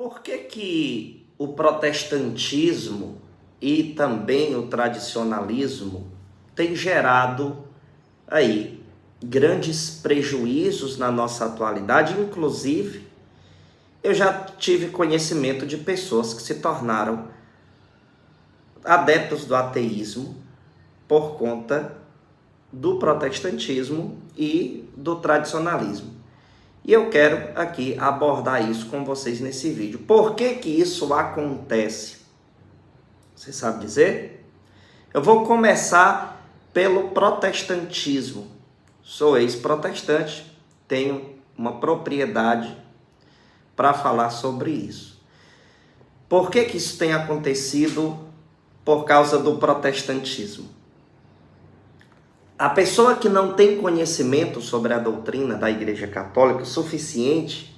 Por que que o protestantismo e também o tradicionalismo tem gerado aí grandes prejuízos na nossa atualidade? Inclusive, eu já tive conhecimento de pessoas que se tornaram adeptos do ateísmo por conta do protestantismo e do tradicionalismo. E eu quero aqui abordar isso com vocês nesse vídeo. Por que que isso acontece? Você sabe dizer? Eu vou começar pelo protestantismo. Sou ex-protestante, tenho uma propriedade para falar sobre isso. Por que que isso tem acontecido por causa do protestantismo? A pessoa que não tem conhecimento sobre a doutrina da Igreja Católica suficiente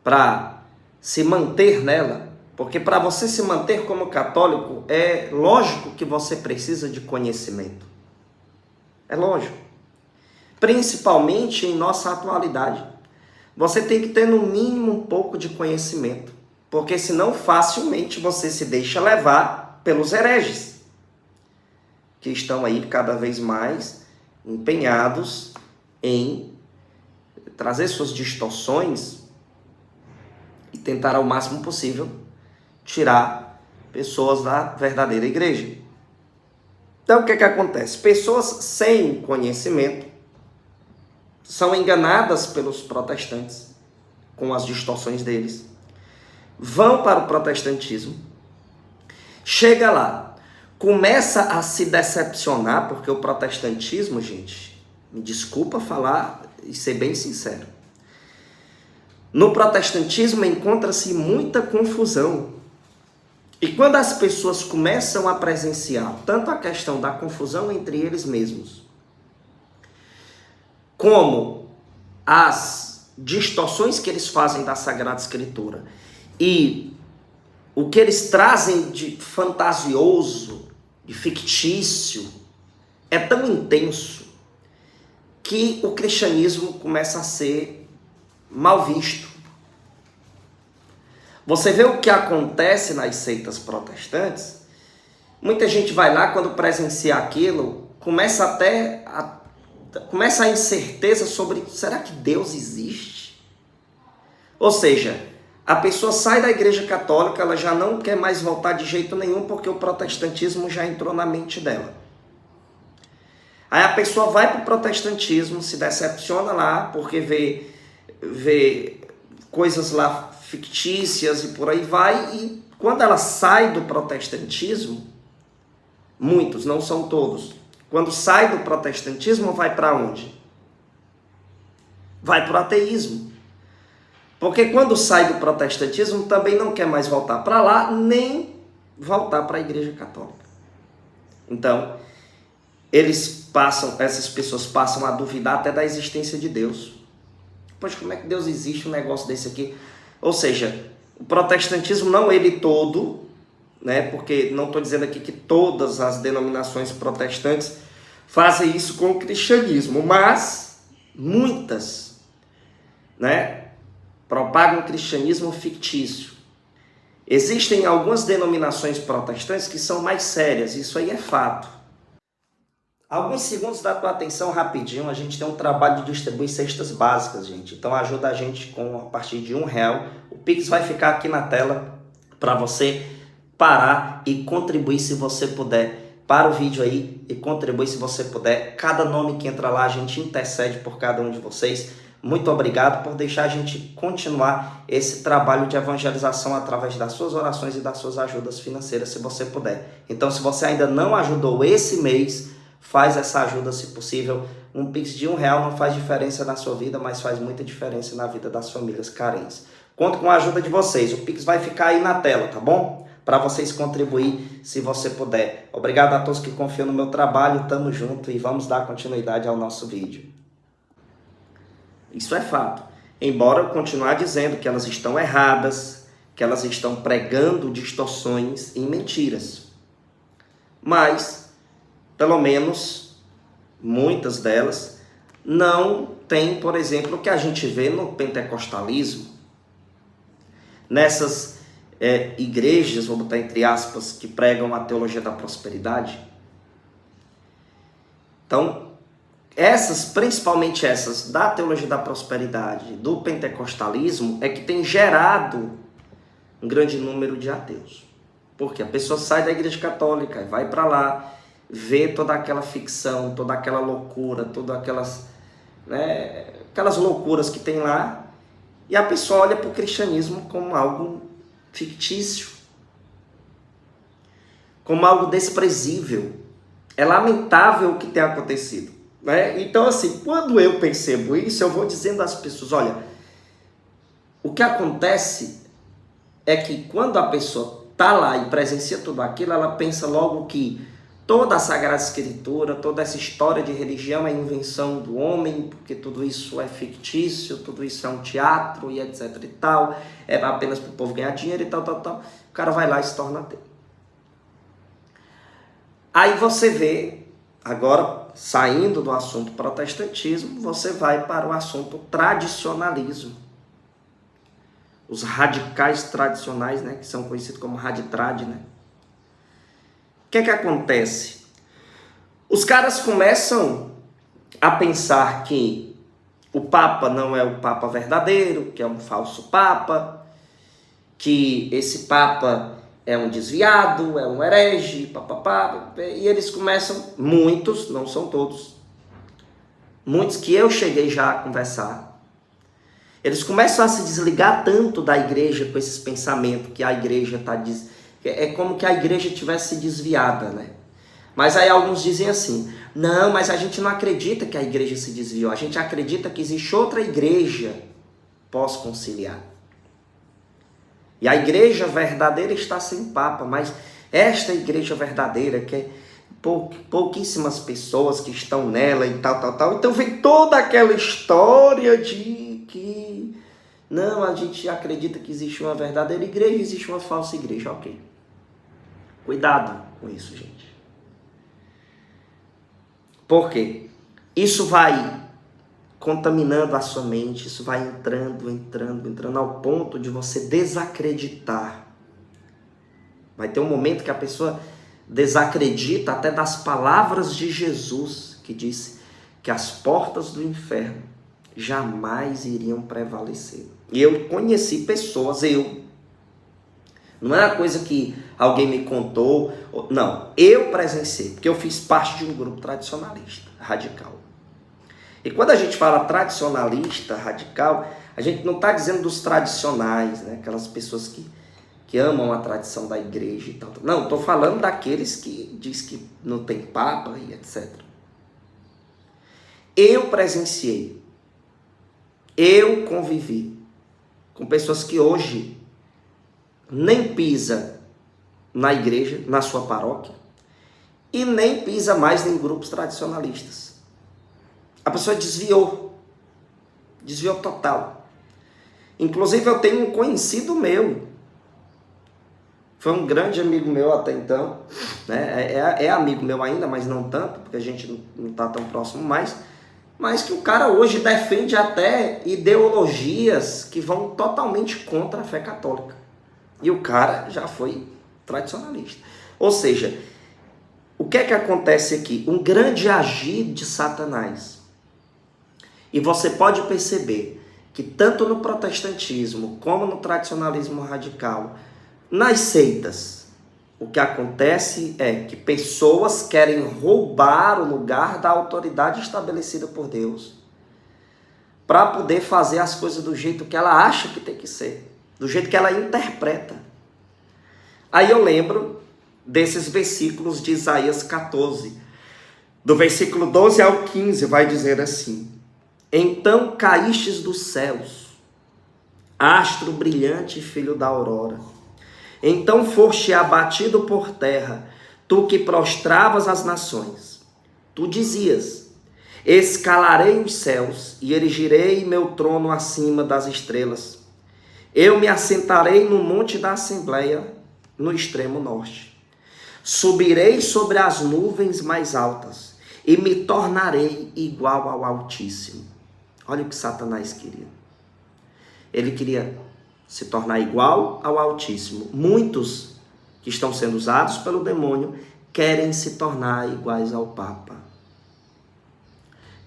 para se manter nela, porque para você se manter como católico, é lógico que você precisa de conhecimento. É lógico. Principalmente em nossa atualidade. Você tem que ter no mínimo um pouco de conhecimento, porque senão facilmente você se deixa levar pelos hereges, que estão aí cada vez mais empenhados em trazer suas distorções e tentar ao máximo possível tirar pessoas da verdadeira igreja. Então o que acontece? Pessoas sem conhecimento são enganadas pelos protestantes com as distorções deles, vão para o protestantismo, chega lá, começa a se decepcionar, porque o protestantismo, gente, me desculpa falar e ser bem sincero, no protestantismo encontra-se muita confusão. E quando as pessoas começam a presenciar tanto a questão da confusão entre eles mesmos, como as distorções que eles fazem da Sagrada Escritura e o que eles trazem de fantasioso, de fictício, é tão intenso que o cristianismo começa a ser mal visto. Você vê o que acontece nas seitas protestantes? Muita gente vai lá, quando presencia aquilo, começa a incerteza sobre, será que Deus existe? Ou seja, a pessoa sai da igreja católica, ela já não quer mais voltar de jeito nenhum, porque o protestantismo já entrou na mente dela. Aí a pessoa vai para o protestantismo, se decepciona lá, porque vê coisas lá fictícias e por aí vai, e quando ela sai do protestantismo, muitos, não são todos, quando sai do protestantismo, vai para onde? Vai para o ateísmo. Porque quando sai do protestantismo, também não quer mais voltar para lá, nem voltar para a igreja católica. Então, essas pessoas passam a duvidar até da existência de Deus. Poxa, como é que Deus existe um negócio desse aqui? Ou seja, o protestantismo, não ele todo, né? Porque não estou dizendo aqui que todas as denominações protestantes fazem isso com o cristianismo, mas muitas, né, propagam o cristianismo fictício. Existem algumas denominações protestantes que são mais sérias, isso aí é fato. Alguns segundos da tua atenção rapidinho, a gente tem um trabalho de distribuir cestas básicas, gente. Então ajuda a gente a partir de R$1. O Pix vai ficar aqui na tela para você parar e contribuir se você puder. Para o vídeo aí e contribui se você puder. Cada nome que entra lá, a gente intercede por cada um de vocês. Muito obrigado por deixar a gente continuar esse trabalho de evangelização através das suas orações e das suas ajudas financeiras, se você puder. Então, se você ainda não ajudou esse mês, faz essa ajuda se possível. Um Pix de R$1 não faz diferença na sua vida, mas faz muita diferença na vida das famílias carentes. Conto com a ajuda de vocês. O Pix vai ficar aí na tela, tá bom? Para vocês contribuir se você puder. Obrigado a todos que confiam no meu trabalho. Tamo junto e vamos dar continuidade ao nosso vídeo. Isso é fato. Embora eu continuar dizendo que elas estão erradas, que elas estão pregando distorções e mentiras. Mas, pelo menos, muitas delas não têm, por exemplo, o que a gente vê no pentecostalismo. nessas igrejas, vou botar entre aspas, que pregam a teologia da prosperidade. Então, principalmente essas da teologia da prosperidade, do pentecostalismo, é que tem gerado um grande número de ateus. Porque a pessoa sai da igreja católica, vai para lá, vê toda aquela ficção, toda aquela loucura, todas aquelas loucuras que tem lá, e a pessoa olha para o cristianismo como algo fictício, como algo desprezível. É lamentável o que tem acontecido, né? Então, assim, quando eu percebo isso, eu vou dizendo às pessoas, olha, o que acontece é que quando a pessoa está lá e presencia tudo aquilo, ela pensa logo que toda a Sagrada Escritura, toda essa história de religião é invenção do homem, porque tudo isso é fictício, tudo isso é um teatro e etc e tal, é apenas para o povo ganhar dinheiro e tal. O cara vai lá e se torna ateu. Aí você vê, agora saindo do assunto protestantismo, você vai para o assunto tradicionalismo. Os radicais tradicionais, né, que são conhecidos como raditrad, né? O que acontece? Os caras começam a pensar que o Papa não é o Papa verdadeiro, que é um falso Papa, que esse Papa é um desviado, é um herege, papapá, e eles começam, muitos, não são todos, muitos que eu cheguei já a conversar, eles começam a se desligar tanto da igreja com esses pensamentos que a igreja está... É como que a igreja tivesse desviada, né? Mas aí alguns dizem assim, não, mas a gente não acredita que a igreja se desviou, a gente acredita que existe outra igreja pós-conciliar. E a igreja verdadeira está sem Papa, mas esta igreja verdadeira, que é pouquíssimas pessoas que estão nela e tal. Então vem toda aquela história de que, não, a gente acredita que existe uma verdadeira igreja e existe uma falsa igreja. Ok. Cuidado com isso, gente. Por quê? Isso vai contaminando a sua mente, isso vai entrando ao ponto de você desacreditar. Vai ter um momento que a pessoa desacredita até das palavras de Jesus, que disse que as portas do inferno jamais iriam prevalecer. E eu conheci pessoas, não é uma coisa que alguém me contou, não, eu presenciei, porque eu fiz parte de um grupo tradicionalista, radical. E quando a gente fala tradicionalista, radical, a gente não está dizendo dos tradicionais, né? Aquelas pessoas que amam a tradição da igreja e tal. Não, estou falando daqueles que diz que não tem papa e etc. Eu presenciei, eu convivi com pessoas que hoje nem pisa na igreja, na sua paróquia, e nem pisa mais em grupos tradicionalistas. A pessoa desviou total. Inclusive eu tenho um conhecido meu, foi um grande amigo meu até então, né? É amigo meu ainda, mas não tanto, porque a gente não está tão próximo mais, mas que o cara hoje defende até ideologias que vão totalmente contra a fé católica. E o cara já foi tradicionalista. Ou seja, o que é que acontece aqui? Um grande agir de Satanás. E você pode perceber que tanto no protestantismo como no tradicionalismo radical, nas seitas, o que acontece é que pessoas querem roubar o lugar da autoridade estabelecida por Deus para poder fazer as coisas do jeito que ela acha que tem que ser, do jeito que ela interpreta. Aí eu lembro desses versículos de Isaías 14, do versículo 12 ao 15, vai dizer assim: então caístes dos céus, astro brilhante, filho da aurora. Então foste abatido por terra, tu que prostravas as nações. Tu dizias: escalarei os céus e erigirei meu trono acima das estrelas. Eu me assentarei no monte da Assembleia, no extremo norte. Subirei sobre as nuvens mais altas e me tornarei igual ao Altíssimo. Olha o que Satanás queria. Ele queria se tornar igual ao Altíssimo. Muitos que estão sendo usados pelo demônio querem se tornar iguais ao Papa.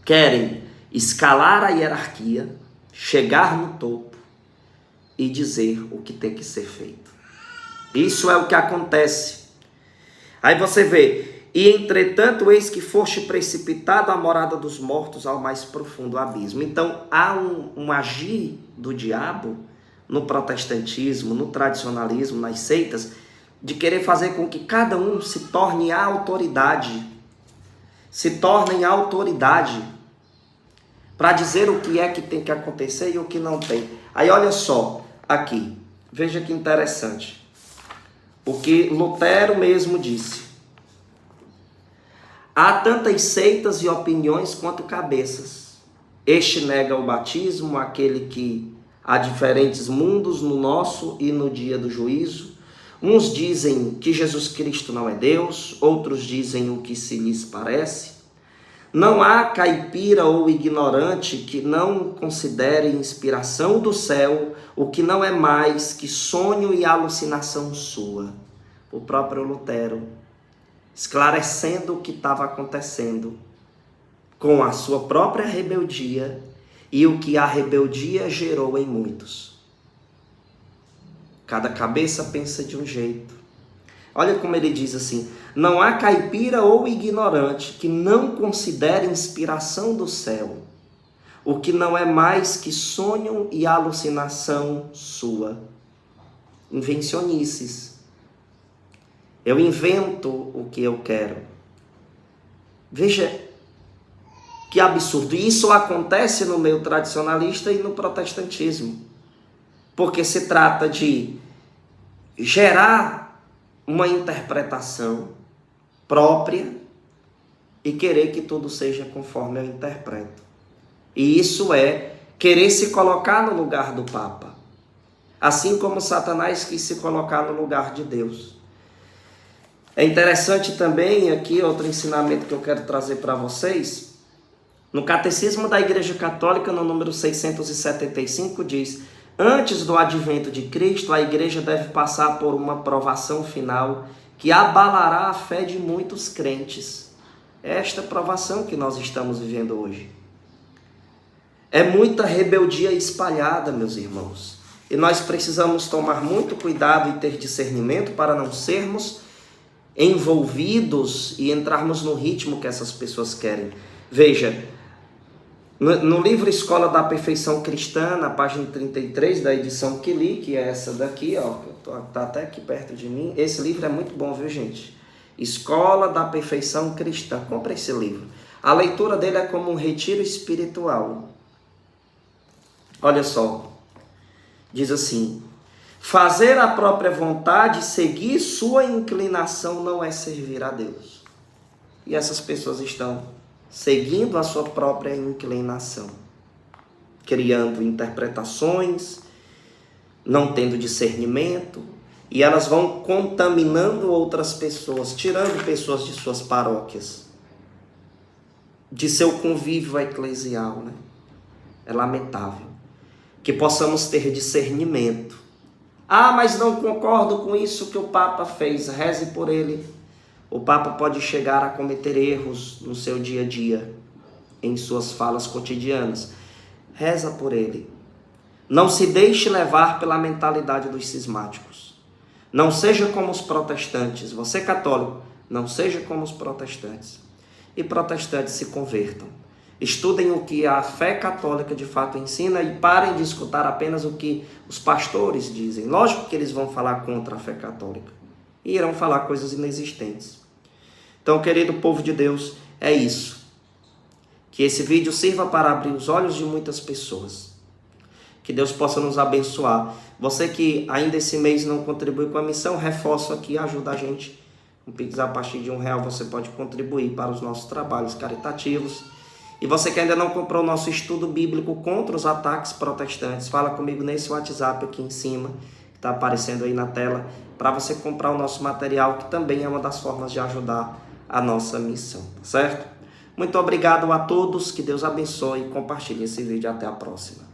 Querem escalar a hierarquia, chegar no topo e dizer o que tem que ser feito. Isso é o que acontece. Aí você vê: e entretanto, eis que foste precipitado à morada dos mortos, ao mais profundo abismo. Então, há um agir do diabo no protestantismo, no tradicionalismo, nas seitas, de querer fazer com que cada um se torne a autoridade, se tornem autoridade, para dizer o que é que tem que acontecer e o que não tem. Aí olha só, aqui, veja que interessante, o que Lutero mesmo disse: há tantas seitas e opiniões quanto cabeças. Este nega o batismo, aquele que há diferentes mundos no nosso e no dia do juízo. Uns dizem que Jesus Cristo não é Deus, outros dizem o que se lhes parece. Não há caipira ou ignorante que não considere inspiração do céu o que não é mais que sonho e alucinação sua. O próprio Lutero, esclarecendo o que estava acontecendo com a sua própria rebeldia e o que a rebeldia gerou em muitos. Cada cabeça pensa de um jeito. Olha como ele diz assim: não há caipira ou ignorante que não considere inspiração do céu o que não é mais que sonho e alucinação sua. Invencionices. Eu invento o que eu quero. Veja que absurdo. E isso acontece no meio tradicionalista e no protestantismo. Porque se trata de gerar uma interpretação própria e querer que tudo seja conforme eu interpreto. E isso é querer se colocar no lugar do Papa. Assim como Satanás quis se colocar no lugar de Deus. É interessante também, aqui outro ensinamento que eu quero trazer para vocês. No Catecismo da Igreja Católica, no número 675, diz: antes do advento de Cristo, a igreja deve passar por uma provação final que abalará a fé de muitos crentes. É esta provação que nós estamos vivendo hoje. É muita rebeldia espalhada, meus irmãos. E nós precisamos tomar muito cuidado e ter discernimento para não sermos envolvidos e entrarmos no ritmo que essas pessoas querem. Veja, no livro Escola da Perfeição Cristã, na página 33 da edição que li, que é essa daqui, ó, tá até aqui perto de mim. Esse livro é muito bom, viu, gente? Escola da Perfeição Cristã. Compre esse livro. A leitura dele é como um retiro espiritual. Olha só. Diz assim: fazer a própria vontade, seguir sua inclinação não é servir a Deus. E essas pessoas estão seguindo a sua própria inclinação, criando interpretações, não tendo discernimento, e elas vão contaminando outras pessoas, tirando pessoas de suas paróquias, de seu convívio eclesial, né? É lamentável que possamos ter discernimento. Ah, mas não concordo com isso que o Papa fez. Reze por ele. O Papa pode chegar a cometer erros no seu dia a dia, em suas falas cotidianas. Reza por ele. Não se deixe levar pela mentalidade dos cismáticos. Não seja como os protestantes. Você católico, não seja como os protestantes. E protestantes, se convertam. Estudem o que a fé católica de fato ensina e parem de escutar apenas o que os pastores dizem. Lógico que eles vão falar contra a fé católica e irão falar coisas inexistentes. Então, querido povo de Deus, é isso. Que esse vídeo sirva para abrir os olhos de muitas pessoas. Que Deus possa nos abençoar. Você que ainda esse mês não contribui com a missão, reforço aqui, ajuda a gente. Um Pix a partir de R$1 você pode contribuir para os nossos trabalhos caritativos. E você que ainda não comprou o nosso estudo bíblico contra os ataques protestantes, fala comigo nesse WhatsApp aqui em cima, que está aparecendo aí na tela, para você comprar o nosso material, que também é uma das formas de ajudar a nossa missão, tá certo? Muito obrigado a todos, que Deus abençoe e compartilhe esse vídeo. Até a próxima.